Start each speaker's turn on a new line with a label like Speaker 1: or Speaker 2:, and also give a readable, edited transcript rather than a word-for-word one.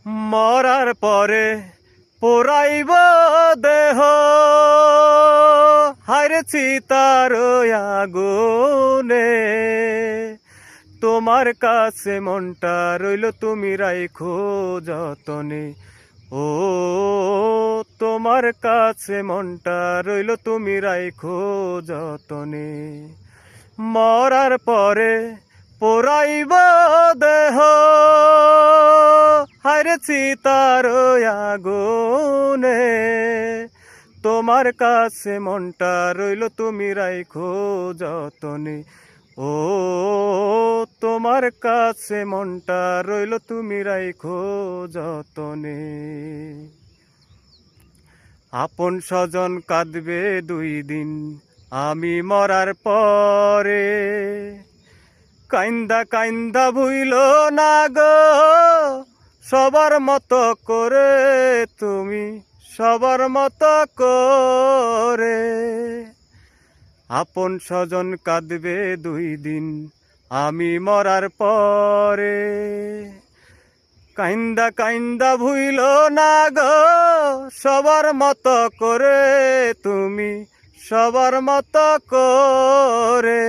Speaker 1: মরার পরে পোড়াইব দেহ, হায়রে চিতার আগুনে। তোমার কাছে মনটা রইল তুমি রাইখো যতনে। ও তোমার কাছে মনটা রইল তুমি রাইখো যতনে। মরার পরে পোড়াইব দেহ, হায়রে চিতার আগুনে। তোমার কাছে মনটা রইল তুমি রাইখো যতনে। ও তোমার কাছে মনটা রইল তুমি রাইখো যতনে। আপন স্বজন কাঁদবে 2 দিন আমি মরার পরে। কাইন্দা কাইন্দা ভুইল না গো সবার মতো করে, তুমি সবার মতো করে। আপন স্বজন কাঁদবে 2 দিন আমি মরার পরে। কাইন্দা কাইন্দা ভুইল না গো সবার মতো করে, তুমি সবার মতো করে।